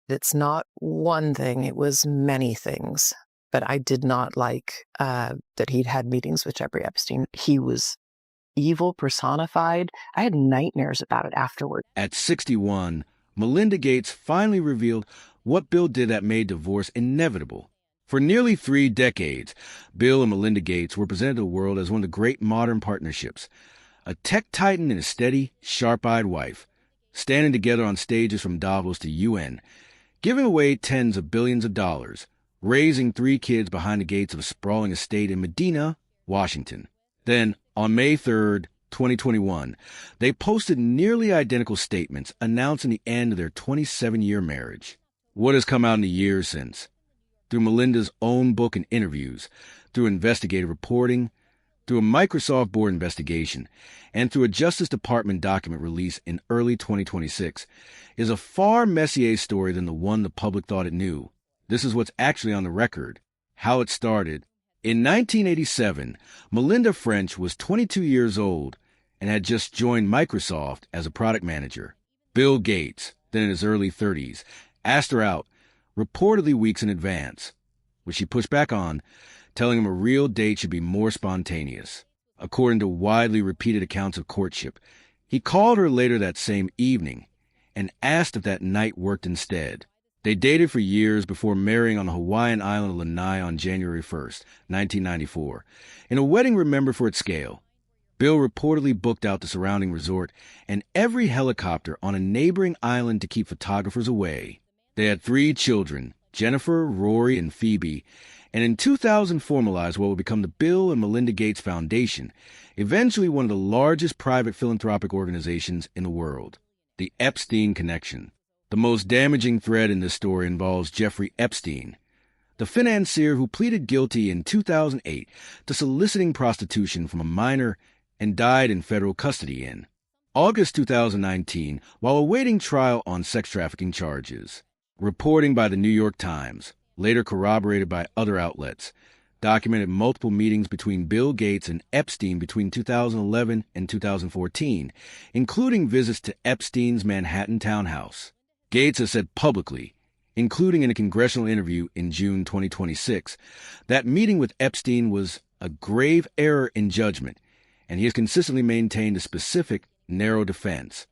It's not one thing, it was many things. But I did not like that he'd had meetings with Jeffrey Epstein. He was evil personified. I had nightmares about it afterward. At 61, Melinda Gates finally revealed what Bill did that made divorce inevitable. For nearly 3 decades, Bill and Melinda Gates were presented to the world as one of the great modern partnerships. A tech titan and a steady, sharp-eyed wife, standing together on stages from Davos to UN, giving away tens of billions of dollars, raising 3 kids behind the gates of a sprawling estate in Medina, Washington. Then, on May 3rd, 2021, they posted nearly identical statements announcing the end of their 27-year marriage. What has come out in the years since? Through Melinda's own book and interviews, through investigative reporting, through a Microsoft board investigation, and through a Justice Department document released in early 2026, is a far messier story than the one the public thought it knew. This is what's actually on the record, how it started. In 1987, Melinda French was 22 years old and had just joined Microsoft as a product manager. Bill Gates, then in his early 30s, asked her out, reportedly weeks in advance, which she pushed back on, telling him a real date should be more spontaneous. According to widely repeated accounts of courtship, he called her later that same evening and asked if that night worked instead. They dated for years before marrying on the Hawaiian island of Lanai on January 1st, 1994, in a wedding remembered for its scale. Bill reportedly booked out the surrounding resort and every helicopter on a neighboring island to keep photographers away. They had 3 children, Jennifer, Rory, and Phoebe, and in 2000 formalized what would become the Bill and Melinda Gates Foundation, eventually one of the largest private philanthropic organizations in the world, the Epstein Connection. The most damaging thread in this story involves Jeffrey Epstein, the financier who pleaded guilty in 2008 to soliciting prostitution from a minor and died in federal custody in August 2019 while awaiting trial on sex trafficking charges. Reporting by the New York Times, later corroborated by other outlets, documented multiple meetings between Bill Gates and Epstein between 2011 and 2014, including visits to Epstein's Manhattan townhouse. Gates has said publicly, including in a congressional interview in June 2026, that meeting with Epstein was a grave error in judgment, and he has consistently maintained a specific, narrow defense,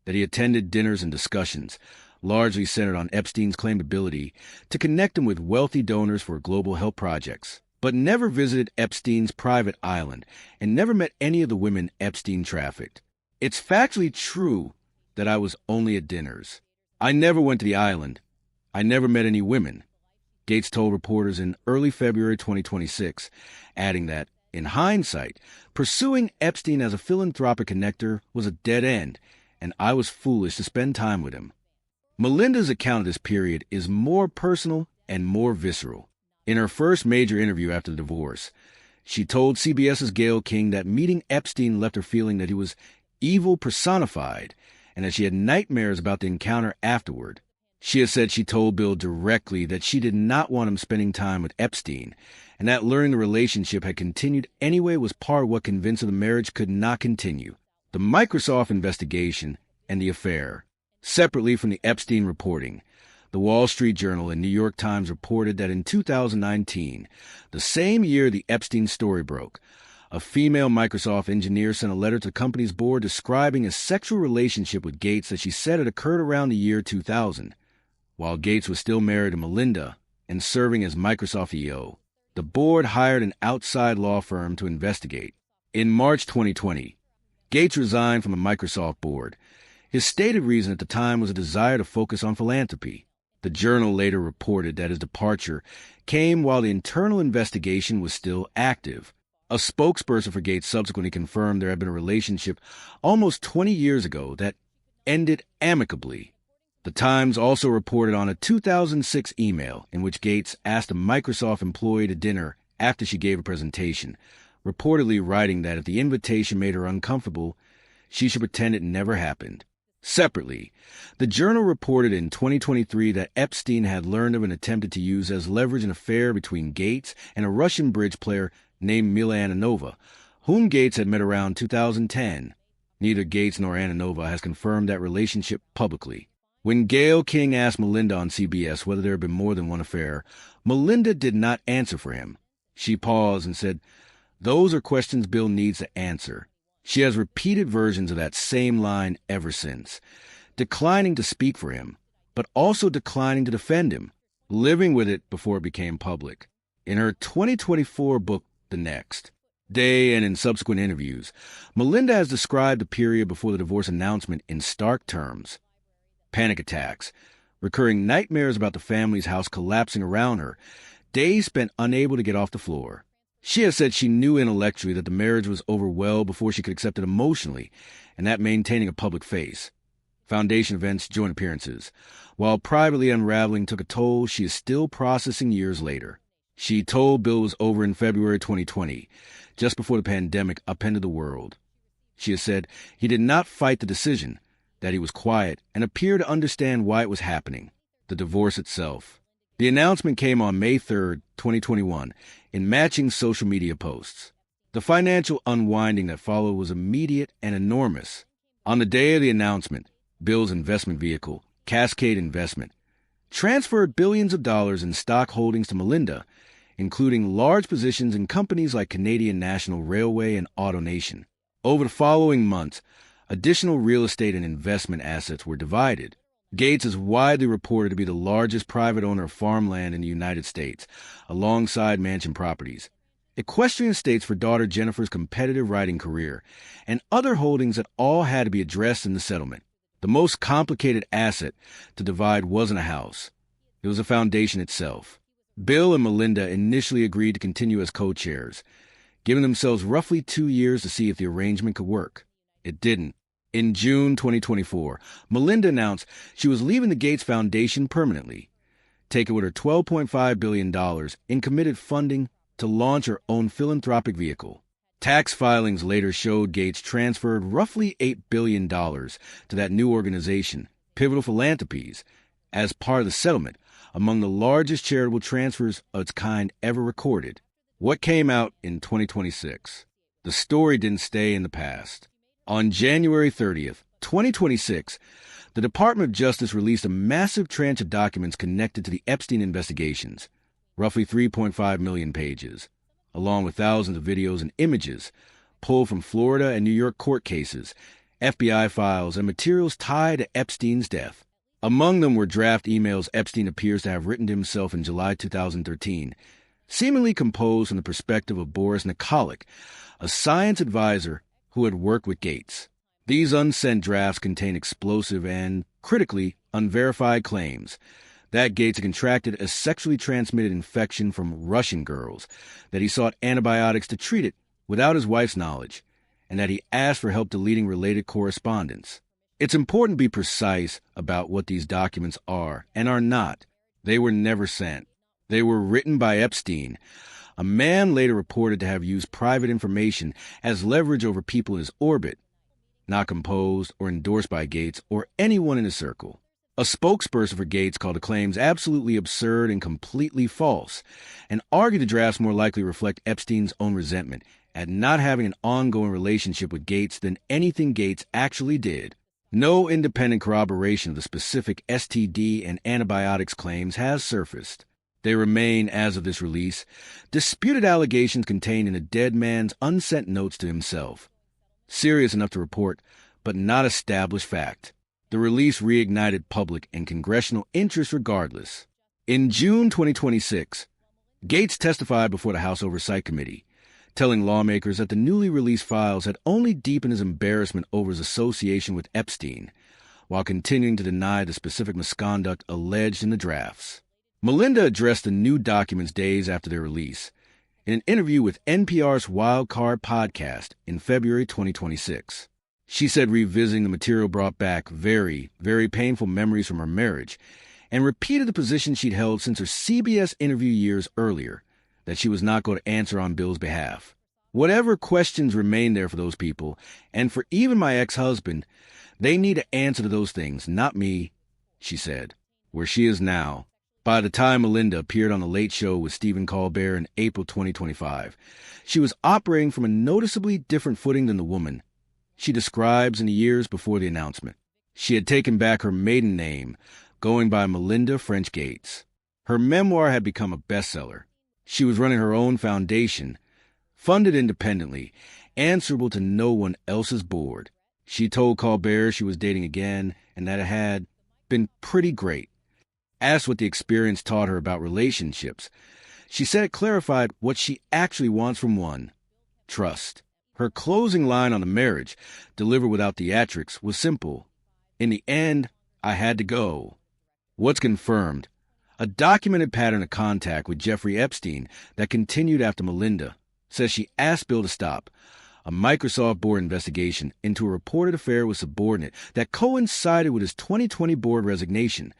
that he attended dinners and discussions, largely centered on Epstein's claimed ability to connect him with wealthy donors for global health projects, but never visited Epstein's private island and never met any of the women Epstein trafficked. It's factually true that I was only at dinners. I never went to the island. I never met any women, Gates told reporters in early February 2026, adding that, in hindsight, pursuing Epstein as a philanthropic connector was a dead end, and I was foolish to spend time with him. Melinda's account of this period is more personal and more visceral. In her first major interview after the divorce, she told CBS's Gayle King that meeting Epstein left her feeling that he was evil personified and that she had nightmares about the encounter afterward. She has said she told Bill directly that she did not want him spending time with Epstein, and that learning the relationship had continued anyway was part of what convinced her the marriage could not continue. The Microsoft investigation and the affair. Separately from the Epstein reporting, the Wall Street Journal and New York Times reported that in 2019, the same year the Epstein story broke, a female Microsoft engineer sent a letter to the company's board describing a sexual relationship with Gates that she said had occurred around the year 2000. While Gates was still married to Melinda and serving as Microsoft CEO, the board hired an outside law firm to investigate. In March 2020, Gates resigned from the Microsoft board. His stated reason at the time was a desire to focus on philanthropy. The Journal later reported that his departure came while the internal investigation was still active. A spokesperson for Gates subsequently confirmed there had been a relationship almost 20 years ago that ended amicably. The Times also reported on a 2006 email in which Gates asked a Microsoft employee to dinner after she gave a presentation, reportedly writing that if the invitation made her uncomfortable, she should pretend it never happened. Separately, the Journal reported in 2023 that Epstein had learned of and attempted to use as leverage an affair between Gates and a Russian bridge player named Mila Ananova, whom Gates had met around 2010. Neither Gates nor Ananova has confirmed that relationship publicly. When Gayle King asked Melinda on CBS whether there had been more than one affair, Melinda did not answer for him. She paused and said, "Those are questions Bill needs to answer." She has repeated versions of that same line ever since, declining to speak for him, but also declining to defend him, living with it before it became public. In her 2024 book, The Next Day, and in subsequent interviews, Melinda has described the period before the divorce announcement in stark terms. Panic attacks, recurring nightmares about the family's house collapsing around her, days spent unable to get off the floor. She has said she knew intellectually that the marriage was over well before she could accept it emotionally, and that maintaining a public face. Foundation events, joint appearances. While privately unraveling took a toll, she is still processing years later. She told Bill it was over in February 2020, just before the pandemic upended the world. She has said he did not fight the decision, that he was quiet and appeared to understand why it was happening, the divorce itself. The announcement came on May 3, 2021, in matching social media posts. The financial unwinding that followed was immediate and enormous. On the day of the announcement, Bill's investment vehicle, Cascade Investment, transferred billions of dollars in stock holdings to Melinda, including large positions in companies like Canadian National Railway and AutoNation. Over the following months, additional real estate and investment assets were divided. Gates is widely reported to be the largest private owner of farmland in the United States, alongside mansion properties, equestrian estates for daughter Jennifer's competitive riding career, and other holdings that all had to be addressed in the settlement. The most complicated asset to divide wasn't a house. It was a foundation itself. Bill and Melinda initially agreed to continue as co-chairs, giving themselves roughly 2 years to see if the arrangement could work. It didn't. In June 2024, Melinda announced she was leaving the Gates Foundation permanently, taking with her $12.5 billion in committed funding to launch her own philanthropic vehicle. Tax filings later showed Gates transferred roughly $8 billion to that new organization, Pivotal Philanthropies, as part of the settlement, among the largest charitable transfers of its kind ever recorded. What came out in 2026? The story didn't stay in the past. On January 30th, 2026, the Department of Justice released a massive tranche of documents connected to the Epstein investigations, roughly 3.5 million pages, along with thousands of videos and images pulled from Florida and New York court cases, FBI files, and materials tied to Epstein's death. Among them were draft emails Epstein appears to have written to himself in July 2013, seemingly composed from the perspective of Boris Nikolic, a science advisor who had worked with Gates. These unsent drafts contain explosive and, critically, unverified claims that Gates had contracted a sexually transmitted infection from Russian girls, that he sought antibiotics to treat it without his wife's knowledge, and that he asked for help deleting related correspondence. It's important to be precise about what these documents are and are not. They were never sent. They were written by Epstein, a man later reported to have used private information as leverage over people in his orbit, not composed or endorsed by Gates or anyone in his circle. A spokesperson for Gates called the claims absolutely absurd and completely false, and argued the drafts more likely reflect Epstein's own resentment at not having an ongoing relationship with Gates than anything Gates actually did. No independent corroboration of the specific STD and antibiotics claims has surfaced. They remain, as of this release, disputed allegations contained in a dead man's unsent notes to himself. Serious enough to report, but not established fact. The release reignited public and congressional interest regardless. In June 2026, Gates testified before the House Oversight Committee, telling lawmakers that the newly released files had only deepened his embarrassment over his association with Epstein, while continuing to deny the specific misconduct alleged in the drafts. Melinda addressed the new documents days after their release in an interview with NPR's Wild Card podcast in February 2026. She said revisiting the material brought back very, very painful memories from her marriage, and repeated the position she'd held since her CBS interview years earlier, that she was not going to answer on Bill's behalf. Whatever questions remain there for those people, and for even my ex-husband, they need to answer to those things, not me, she said. Where she is now, by the time Melinda appeared on The Late Show with Stephen Colbert in April 2025, she was operating from a noticeably different footing than the woman she describes in the years before the announcement. She had taken back her maiden name, going by Melinda French Gates. Her memoir had become a bestseller. She was running her own foundation, funded independently, answerable to no one else's board. She told Colbert she was dating again and that it had been pretty great. Asked what the experience taught her about relationships, she said it clarified what she actually wants from one: trust. Her closing line on the marriage, delivered without theatrics, was simple: "In the end, I had to go." What's confirmed? A documented pattern of contact with Jeffrey Epstein that continued after Melinda says she asked Bill to stop a Microsoft board investigation into a reported affair with subordinate that coincided with his 2020 board resignation,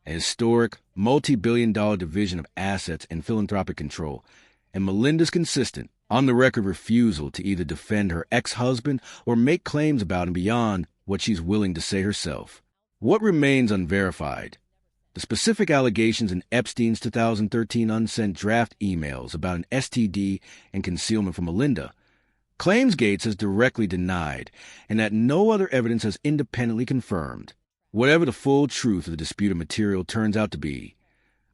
a historic, multi-billion-dollar division of assets and philanthropic control, and Melinda's consistent, on-the-record refusal to either defend her ex-husband or make claims about him beyond what she's willing to say herself. What remains unverified? The specific allegations in Epstein's 2013 unsent draft emails about an STD and concealment from Melinda, claims Gates has directly denied, and that no other evidence has independently confirmed. Whatever the full truth of the disputed material turns out to be,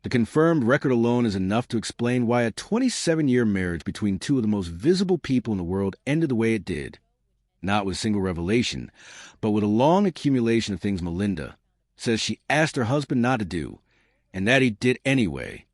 the confirmed record alone is enough to explain why a 27-year marriage between two of the most visible people in the world ended the way it did. Not with a single revelation, but with a long accumulation of things Melinda says she asked her husband not to do, and that he did anyway.